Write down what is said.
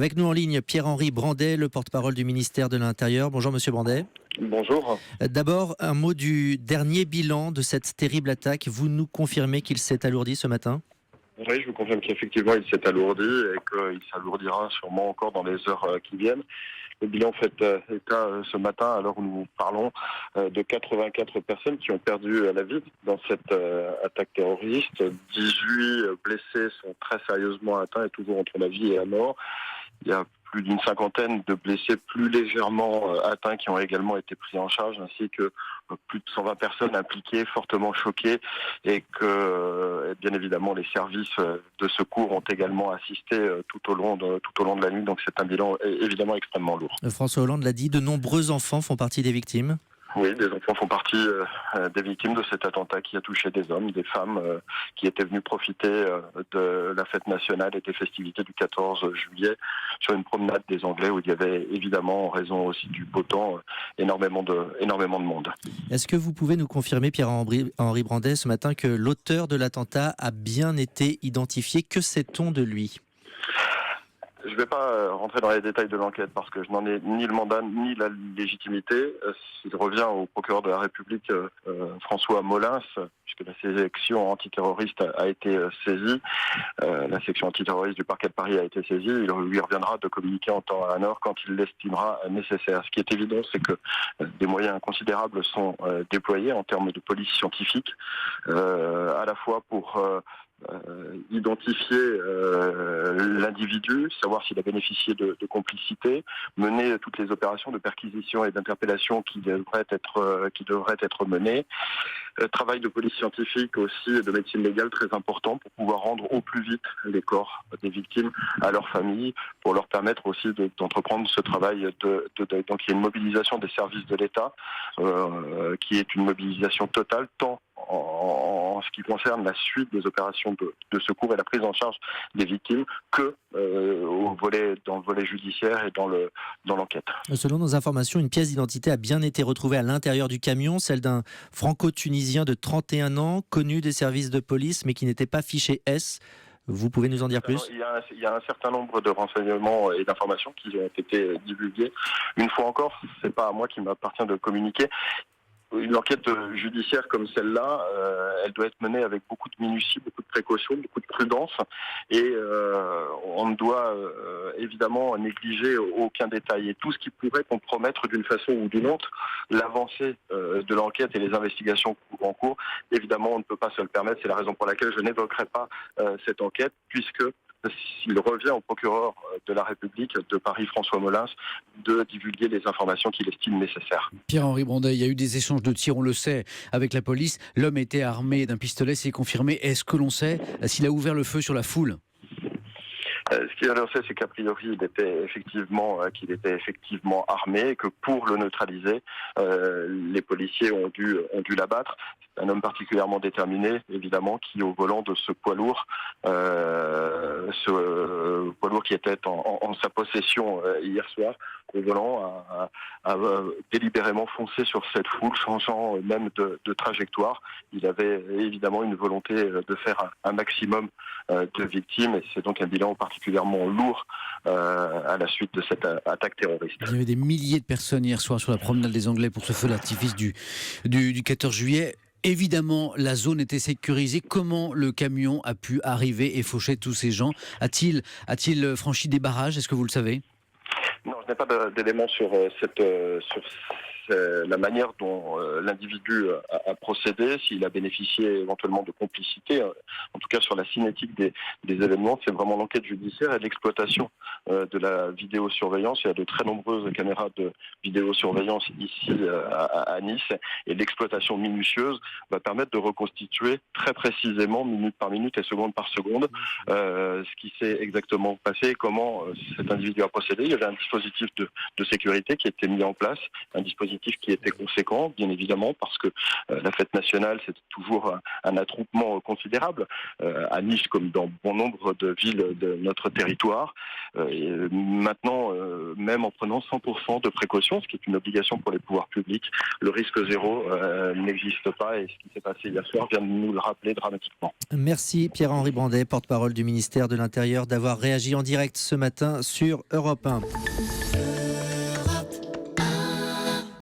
Avec nous en ligne, Pierre-Henri Brandet, le porte-parole du ministère de l'Intérieur. Bonjour Monsieur Brandet. Bonjour. D'abord, un mot du dernier bilan de cette terrible attaque. Vous nous confirmez qu'il s'est alourdi ce matin ? Oui, je vous confirme qu'effectivement il s'est alourdi et qu'il s'alourdira sûrement encore dans les heures qui viennent. Le bilan fait état ce matin, à l'heure où nous parlons, de 84 personnes qui ont perdu la vie dans cette attaque terroriste. 18 blessés sont très sérieusement atteints et toujours entre la vie et la mort. Il y a plus d'une cinquantaine de blessés plus légèrement atteints qui ont également été pris en charge, ainsi que plus de 120 personnes impliquées, fortement choquées, et que bien évidemment les services de secours ont également assisté tout au long de la nuit. Donc c'est un bilan évidemment extrêmement lourd. François Hollande l'a dit, de nombreux enfants font partie des victimes. Oui, des enfants font partie des victimes de cet attentat qui a touché des hommes, des femmes qui étaient venus profiter de la fête nationale et des festivités du 14 juillet sur une promenade des Anglais où il y avait évidemment, en raison aussi du beau temps, énormément de monde. Est-ce que vous pouvez nous confirmer, Pierre-Henri Brandet, ce matin que l'auteur de l'attentat a bien été identifié ? Que sait-on de lui ? Je ne vais pas rentrer dans les détails de l'enquête parce que je n'en ai ni le mandat ni la légitimité. Il revient au procureur de la République, François Molins, puisque la section antiterroriste a été saisie. La section antiterroriste du parquet de Paris a été saisie. Il lui reviendra de communiquer en temps et en heure quand il l'estimera nécessaire. Ce qui est évident, c'est que des moyens considérables sont déployés en termes de police scientifique, à la fois pour identifier l'individu, savoir s'il a bénéficié de complicité, mener toutes les opérations de perquisition et d'interpellation qui devraient être menées. Travail de police scientifique aussi et de médecine légale très important pour pouvoir rendre au plus vite les corps des victimes à leurs familles, pour leur permettre aussi d'entreprendre ce travail de deuil. Donc il y a une mobilisation des services de l'État qui est une mobilisation totale, tant en ce qui concerne la suite des opérations de secours et la prise en charge des victimes que dans le volet judiciaire et dans l'enquête. Selon nos informations, une pièce d'identité a bien été retrouvée à l'intérieur du camion, celle d'un franco-tunisien de 31 ans, connu des services de police mais qui n'était pas fiché S. Vous pouvez nous en dire plus ? Il y a un certain nombre de renseignements et d'informations qui ont été divulgués. Une fois encore, c'est pas à moi qui m'appartient de communiquer. Une enquête judiciaire comme celle-là, elle doit être menée avec beaucoup de minutie, beaucoup de précaution, beaucoup de prudence, et on ne doit évidemment négliger aucun détail. Et tout ce qui pourrait compromettre d'une façon ou d'une autre l'avancée de l'enquête et les investigations en cours, évidemment on ne peut pas se le permettre. C'est la raison pour laquelle je n'évoquerai pas cette enquête, puisque il revient au procureur de la République de Paris, François Molins, de divulguer les informations qu'il estime nécessaires. Pierre-Henri Brandet, il y a eu des échanges de tirs, on le sait, avec la police. L'homme était armé d'un pistolet, c'est confirmé. Est-ce que l'on sait s'il a ouvert le feu sur la foule ? Ce qu'il sait, c'est qu'a priori, qu'il était effectivement armé, et que pour le neutraliser, les policiers ont dû l'abattre. C'est un homme particulièrement déterminé, évidemment, qui au volant de ce poids lourd qui était en sa possession hier soir, au volant, a délibérément foncé sur cette foule, changeant même de trajectoire. Il avait évidemment une volonté de faire un maximum de victimes, et c'est donc un bilan particulièrement lourd à la suite de cette attaque terroriste. Il y avait des milliers de personnes hier soir sur la promenade des Anglais pour ce feu d'artifice du 14 juillet. Évidemment, la zone était sécurisée. Comment le camion a pu arriver et faucher tous ces gens ? A-t-il franchi des barrages ? Est-ce que vous le savez ? Non, je n'ai pas d'éléments sur la manière dont l'individu a procédé, s'il a bénéficié éventuellement de complicité. En tout cas, sur la cinétique des événements, c'est vraiment l'enquête judiciaire et l'exploitation de la vidéosurveillance. Il y a de très nombreuses caméras de vidéosurveillance ici à Nice, et l'exploitation minutieuse va permettre de reconstituer très précisément, minute par minute et seconde par seconde, ce qui s'est exactement passé et comment cet individu a procédé. Il y avait un dispositif de sécurité qui était mis en place, un dispositif dispositif qui était conséquent, bien évidemment, parce que la fête nationale, c'est toujours un attroupement considérable, à Nice comme dans bon nombre de villes de notre territoire. Et maintenant, même en prenant 100% de précautions, ce qui est une obligation pour les pouvoirs publics, le risque zéro n'existe pas, et ce qui s'est passé hier soir vient de nous le rappeler dramatiquement. Merci Pierre-Henri Brandet, porte-parole du ministère de l'Intérieur, d'avoir réagi en direct ce matin sur Europe 1.